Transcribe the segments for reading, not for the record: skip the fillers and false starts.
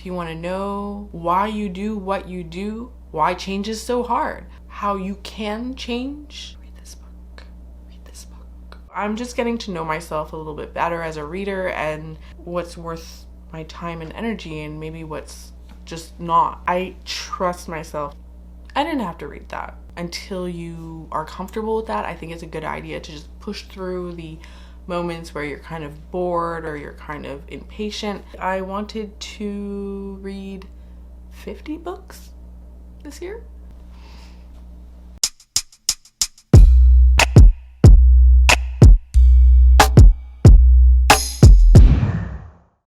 If you want to know why you do what you do, why change is so hard, how you can change, read this book. Read this book. I'm just getting to know myself a little bit better as a reader and what's worth my time and energy and maybe what's just not. I trust myself. I didn't have to read that. Until you are comfortable with that, I think it's a good idea to just push through the moments where you're kind of bored or you're kind of impatient. I wanted to read 50 books this year.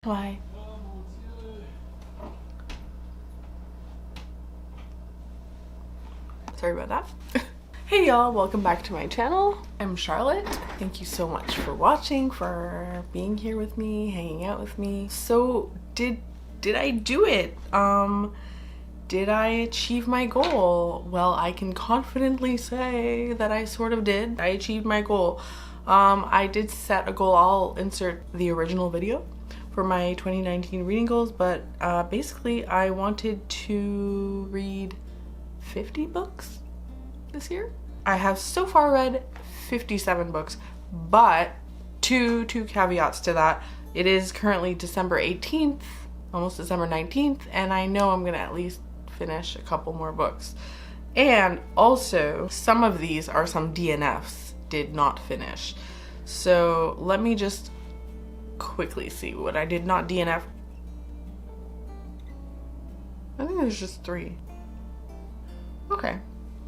Why? Sorry about that. Hey y'all, welcome back to my channel. I'm Charlotte. Thank you so much for watching, for being here with me, hanging out with me. So did I do it? Did I achieve my goal? Well, I can confidently say that I sort of did. I achieved my goal. I did set a goal. I'll insert the original video for my 2019 reading goals, but basically I wanted to read 50 books this year. I have so far read 57 books, but two caveats to that. It is currently December 18th, almost December 19th, and I know I'm gonna at least finish a couple more books. And also, some of these are some DNFs, did not finish. So let me just quickly see what I did not DNF. I think there's just 3. Okay.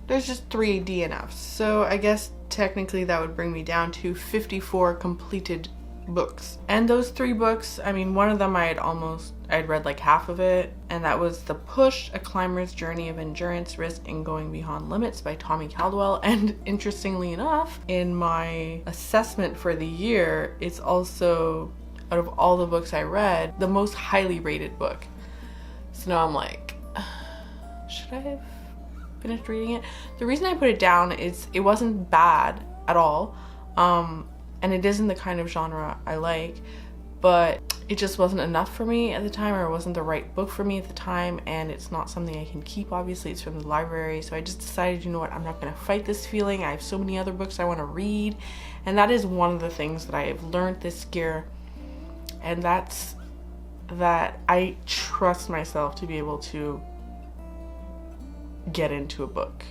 There's just 3 DNFs. So I guess technically that would bring me down to 54 completed books. And those 3 books, I mean, one of them I'd read like half of it, and that was The Push, A Climber's Journey of Endurance, Risk, and Going Beyond Limits by Tommy Caldwell. And interestingly enough, in my assessment for the year, it's also, out of all the books I read, the most highly rated book. So now I'm like, should I have finished reading it? The reason I put it down is it wasn't bad at all, and it isn't the kind of genre I like, but it just wasn't enough for me at the time, or it wasn't the right book for me at the time, and it's not something I can keep. Obviously, it's from the library, so I just decided, you know what, I'm not going to fight this feeling. I have so many other books I want to read, and that is one of the things that I have learned this year, and that's that I trust myself to be able to get into a book.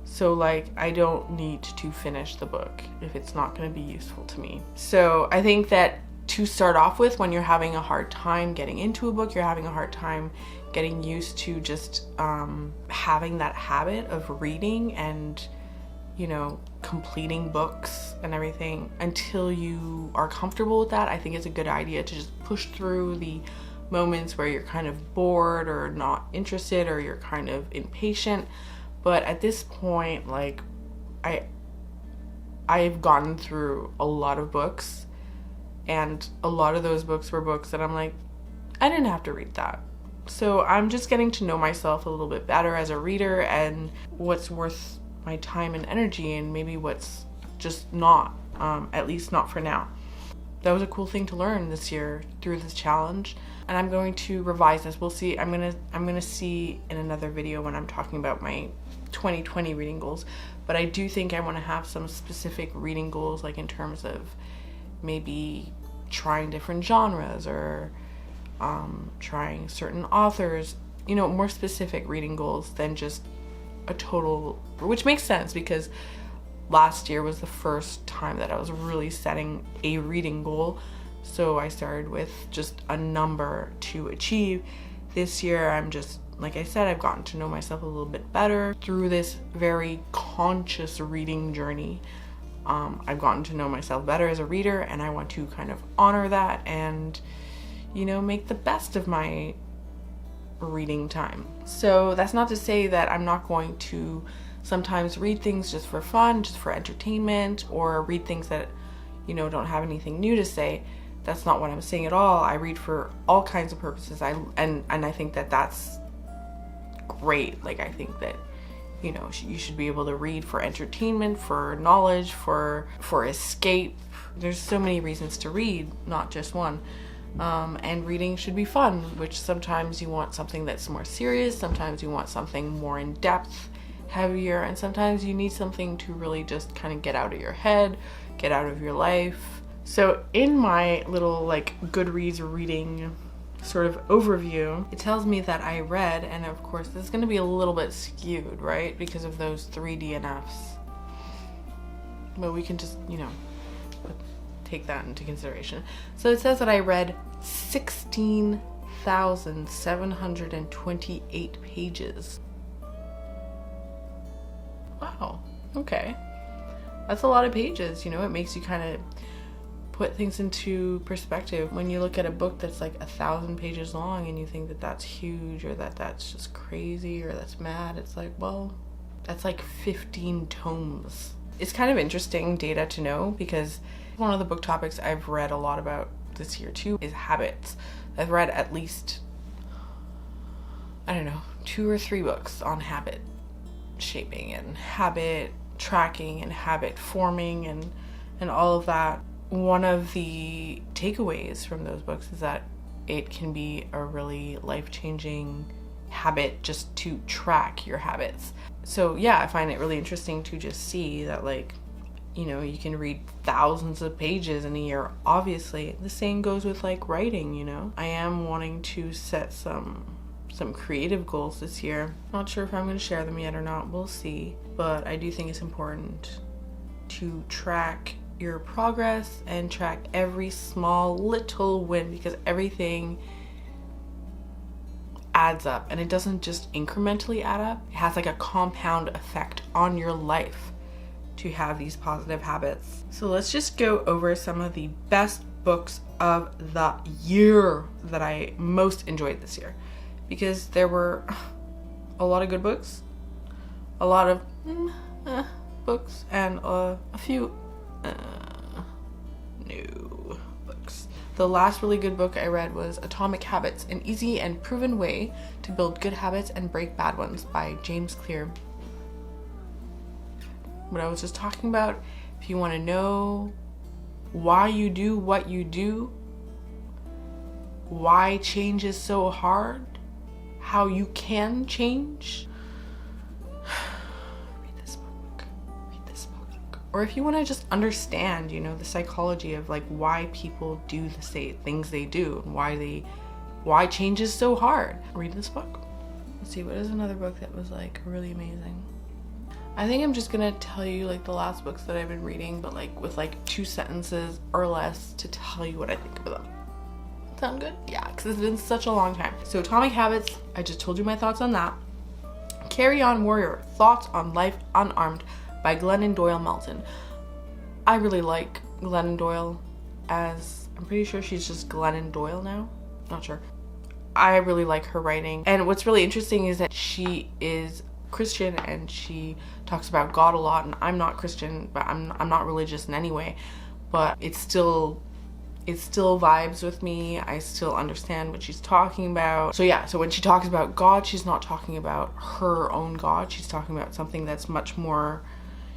So like, I don't need to finish the book if it's not going to be useful to me. So I think that to start off with, when you're having a hard time getting into a book, you're having a hard time getting used to just having that habit of reading and, you know, completing books and everything. Until you are comfortable with that, I think it's a good idea to just push through the moments where you're kind of bored or not interested or you're kind of impatient. But at this point, like, I've gotten through a lot of books, and a lot of those books were books that I'm like, I didn't have to read that. So I'm just getting to know myself a little bit better as a reader and what's worth my time and energy and maybe what's just not, at least not for now. That was a cool thing to learn this year through this challenge, and I'm going to revise this. We'll see. I'm gonna see in another video when I'm talking about my 2020 reading goals, but I do think I want to have some specific reading goals, like in terms of maybe trying different genres or trying certain authors, you know, more specific reading goals than just a total, which makes sense because last year was the first time that I was really setting a reading goal. So I started with just a number to achieve. This year, I'm just, like I said, I've gotten to know myself a little bit better through this very conscious reading journey. I've gotten to know myself better as a reader, and I want to kind of honor that and, you know, make the best of my reading time. So that's not to say that I'm not going to sometimes read things just for fun, just for entertainment, or read things that, you know, don't have anything new to say. That's not what I'm saying at all. I read for all kinds of purposes. And I think that that's great. Like, I think that, you know, you should be able to read for entertainment, for knowledge, for escape. There's so many reasons to read, not just one. And reading should be fun, which sometimes you want something that's more serious, sometimes you want something more in depth, heavier, and sometimes you need something to really just kind of get out of your head, get out of your life. So in my little like Goodreads reading sort of overview, it tells me that I read, and of course this is going to be a little bit skewed, right, because of those 3 DNFs. But we can just, take that into consideration. So it says that I read 16,728 pages. Wow, okay. That's a lot of pages, it makes you kind of put things into perspective. When you look at a book that's like 1,000 pages long and you think that that's huge, or that that's just crazy, or that's mad, it's like, well, that's like 15 tomes. It's kind of interesting data to know, because one of the book topics I've read a lot about this year too is habits. I've read at least, 2 or 3 books on habit shaping and habit tracking and habit forming and all of that. One of the takeaways from those books is that it can be a really life-changing habit just to track your habits. So yeah, I find it really interesting to just see that, like, you can read thousands of pages in a year. Obviously, the same goes with like writing, I am wanting to set some creative goals this year. Not sure if I'm going to share them yet or not. We'll see. But I do think it's important to track your progress and track every small little win, because everything adds up, and it doesn't just incrementally add up. It has like a compound effect on your life to have these positive habits. So let's just go over some of the best books of the year that I most enjoyed this year, because there were a lot of good books, a lot of books, and a few new books. The last really good book I read was Atomic Habits, an easy and proven way to build good habits and break bad ones by James Clear. What I was just talking about, if you want to know why you do what you do, why change is so hard, how you can change, read this book. Or if you want to just understand, the psychology of like why people do the things they do, and why change is so hard, read this book. Let's see, what is another book that was like really amazing? I think I'm just gonna tell you like the last books that I've been reading, but like with like 2 sentences or less to tell you what I think of them. Sound good? Yeah, because it's been such a long time. So Atomic Habits, I just told you my thoughts on that. Carry On Warrior, Thoughts on Life Unarmed by Glennon Doyle Melton. I really like Glennon Doyle, as I'm pretty sure she's just Glennon Doyle now. Not sure. I really like her writing. And what's really interesting is that she is Christian and she talks about God a lot, and I'm not Christian, but I'm not religious in any way, but it still vibes with me. I still understand what she's talking about. So yeah, so when she talks about God, she's not talking about her own God. She's talking about something that's much more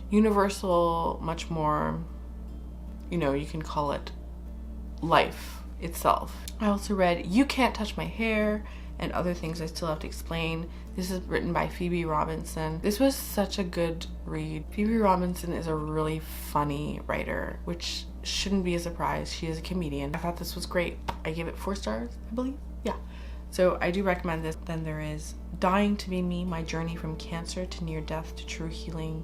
universal, much more, you can call it life itself. I also read You Can't Touch My Hair and Other Things I Still Have to Explain. This is written by Phoebe Robinson. This was such a good read. Phoebe Robinson is a really funny writer, which shouldn't be a surprise. She is a comedian. I thought this was great. I gave it 4 stars, I believe. Yeah. So I do recommend this. Then there is Dying to Be Me, My Journey from Cancer to Near Death to True Healing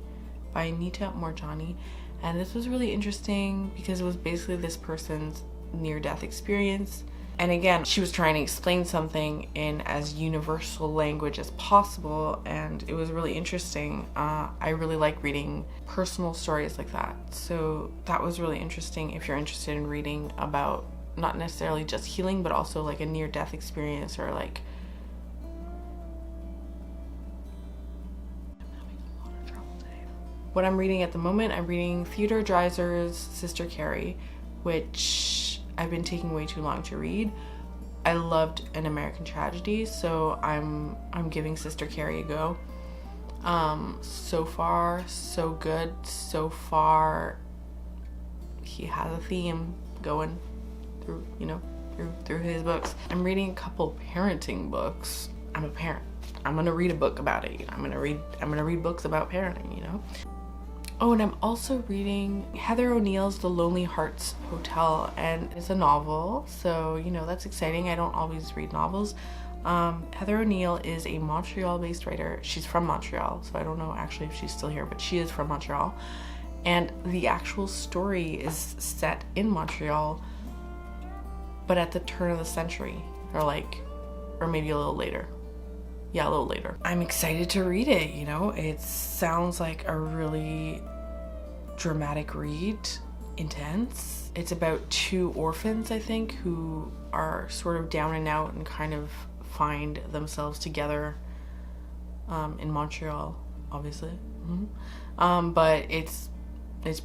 by Anita Moorjani. And this was really interesting because it was basically this person's near-death experience. And again, she was trying to explain something in as universal language as possible, and it was really interesting. I really like reading personal stories like that. So that was really interesting if you're interested in reading about not necessarily just healing, but also like a near-death experience, or like... I'm having a lot of trouble today. What I'm reading at the moment, I'm reading Theodore Dreiser's Sister Carrie, which I've been taking way too long to read. I loved An American Tragedy, so I'm giving Sister Carrie a go. So far, so good. So far, he has a theme going through, through his books. I'm reading a couple parenting books. I'm a parent. I'm gonna read a book about it. I'm gonna read books about parenting, you know? Oh, and I'm also reading Heather O'Neill's The Lonely Hearts Hotel, and it's a novel, so, you know, that's exciting. I don't always read novels. Heather O'Neill is a Montreal-based writer. She's from Montreal, so I don't know actually if she's still here, but she is from Montreal. And the actual story is set in Montreal, but at the turn of the century, or maybe a little later. Yeah, a little later. I'm excited to read it, you know? It sounds like a really dramatic read, intense. It's about two orphans, I think, who are sort of down and out and kind of find themselves together in Montreal, obviously. But it's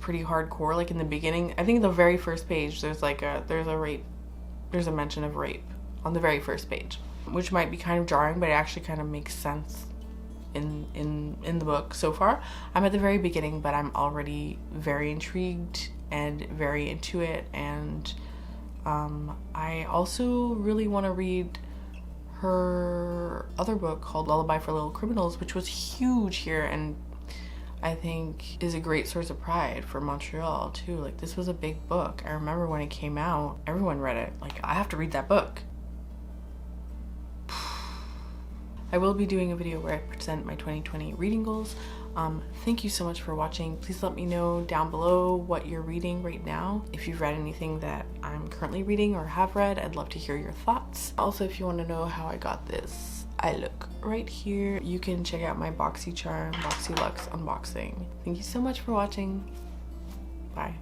pretty hardcore. Like in the beginning, I think the very first page, there's a mention of rape on the very first page, which might be kind of jarring, but it actually kind of makes sense in the book so far. I'm at the very beginning, but I'm already very intrigued and very into it, and I also really want to read her other book called Lullaby for Little Criminals, which was huge here and I think is a great source of pride for Montreal too. Like, this was a big book. I remember when it came out, everyone read it. Like, I have to read that book. I will be doing a video where I present my 2020 reading goals. Thank you so much for watching. Please let me know down below what you're reading right now. If you've read anything that I'm currently reading or have read, I'd love to hear your thoughts. Also, if you want to know how I got this eye look right here, you can check out my BoxyCharm BoxyLuxe unboxing. Thank you so much for watching. Bye.